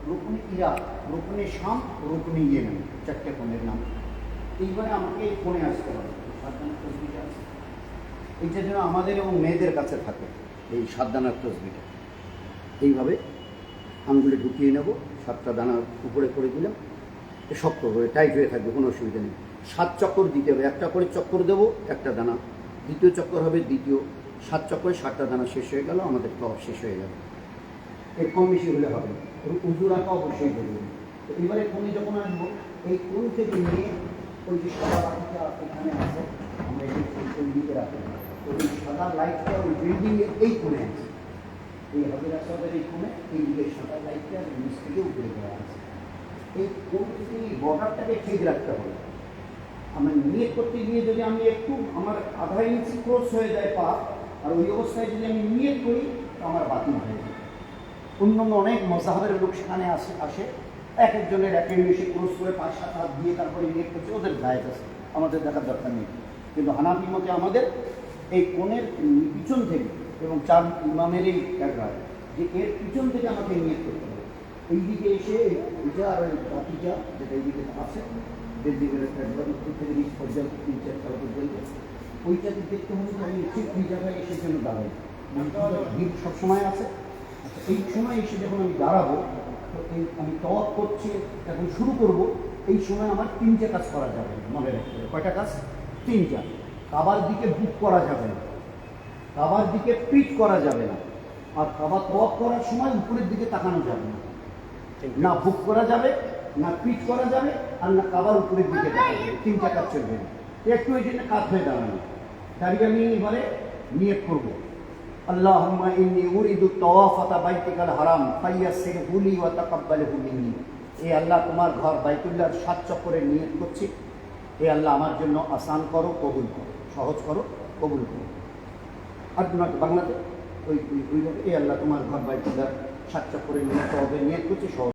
রুকনে Iraq, রুকনে শাম, রুকনে Yemen, 4টে কোণের নাম। এইবারে আমাকে এই কোণে আসতে হবে। সাতদানার তসবিটা আছে, এইটা যেন আমাদের এবং মেয়েদের কাছে থাকে। এই সাতদানার তসবিটা এইভাবে আঙ্গুলে ঢুকিয়ে নেব, 7টা দানা উপরে করে দিলাম, শক্ত হয়ে টাইট হয়ে থাকবে, কোনো অসুবিধা নেই। 7 চক্কর দিতে হবে, একটা করে চক্কর দেবো, একটা দানা, দ্বিতীয় চক্কর হবে, দ্বিতীয়, 7 চক্করে 7টা দানা শেষ হয়ে গেল, আমাদের তওয়াফ শেষ হয়ে গেল। এর কম বেশি হলে হবে না, উজু রাখা অবশ্যই করবে। তো এবারে কোণে যখন আসবো, এই কোণ থেকে নিয়ে ওই যে সাদা বাতিটা এখানে আছে, আমরা এই দিকে রাখবো। তো ওই সাদা লাইটটা ওই বিল্ডিংয়ে এই কোণে আছে, এই হাজির আসবাদের এই কোণে এই দিকে সাদা লাইটটা নিচ থেকে উপরে দেওয়া আছে। এই কোণ থেকে এই বর্ডারটাকে ঠিক রাখতে হবে। আমি নিয়ে করতে গিয়ে যদি আমি একটু আমার আধা ইঞ্চি ক্রস হয়ে যায় পা, আর ওই অবস্থায় যদি আমি নিয়ে করি, আমার বাতিল হয়ে যায়। অন্যান্য অনেক মজাহের লোক সেখানে আসে এক একজনের এক এসে ক্রস করে 5-7 হাত দিয়ে তারপরে নিয়ে করছে, ওদের গায়ে আছে, আমাদের দেখার দরকার নেই। কিন্তু হানাফি মতে আমাদের এই কোণের পিছন থেকে এবং 4 ইমামের এই রায় যে এর পিছন থেকে আমাকে নিয়ে করতে হবে। এই দিকে এসে এটা আর ওই বাতিটা যেটা এই দিকে আছে, দিকের একবার উত্তর থেকে নিচ পর্যন্ত 3-4টা পর্যন্ত, ওইটাকে দেখতে হবে যে আমি ঠিক এই জায়গায় এসে জন্য দাঁড়াই। ভিড় সবসময় আছে। আচ্ছা, এই সময় এসে যখন আমি দাঁড়াবো, তো এই আমি তওয়াফ করছি, এখন শুরু করব, এই সময় আমার 3টে কাজ করা যাবে, মনে রাখতে হবে। কয়টা কাজ? 3টা। কাবার দিকে বুক করা যাবে না, কাবার দিকে পিঠ করা যাবে না, আর কাবা তওয়াফ করার সময় উপরের দিকে তাকানো যাবে না। না বুক করা যাবে, না পিঠ করা যাবে, আর না কাবার উপরের দিকে দেখা যাবে। 3টা কাজ চলবে না। একটু এই জন্য কাজ হয়ে দাঁড়ানো, দাঁড়িয়ে আমি এবারে নিয়ত করবো, আল্লাহুম্মা ইন্নী উরিদু তাওয়াফাতা বাইতিকাল হারাম ফাইয়াসসিরহু লি ওয়া তাকাব্বালহু মিন্নি। এ আল্লাহ, তোমার ঘর বাইতুল্লাহর 7 চক্করের নিয়ত করছি, এ আল্লাহ আমার জন্য আসান করো, কবুল করো, সহজ করো, কবুল করো। আর তোমার বাংলাতে ওইভাবে, এ আল্লাহ তোমার ঘর বাইতুল্লাহর 7 চক্করের নিয়ত করছি, সহজ